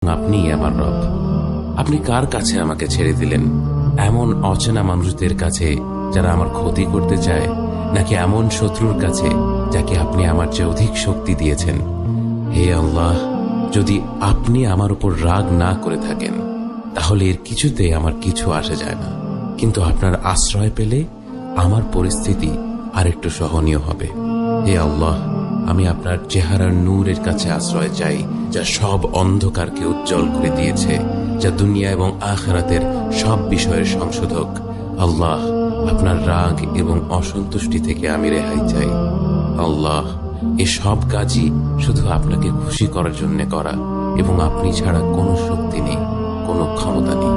আপনিই আমার রব। আপনি কার কাছে আমাকে ছেড়ে দিলেন? এমন অচেনা মানুষদের কাছে যারা আমার ক্ষতি করতে চায়, নাকি এমন শত্রুর কাছে যাকে আপনি আমার চেয়ে অধিক শক্তি দিয়েছেন? হে আল্লাহ, যদি আপনি আমার উপর রাগ না করে থাকেন তাহলে এর কিছুতে আমার কিছু আসে যায় না, কিন্তু আপনার আশ্রয় পেলে আমার পরিস্থিতি আরেকটু সহনীয় হবে। হে আল্লাহ, আমি আপনার চেহারার নূরের কাছে আশ্রয় চাই, যা সব অন্ধকারকে উজ্জ্বল করে দিয়েছে, যা দুনিয়া এবং আখিরাতের সব বিষয়ের সংশোধক। আল্লাহ, আপনার রাগ এবং অসন্তুষ্টি থেকে আমি রেহাই চাই। আল্লাহ, এ সব কাজই শুধু আপনাকে খুশি করার জন্য করা, এবং আপনি ছাড়া কোনো শক্তি নেই, কোনো ক্ষমতা নেই।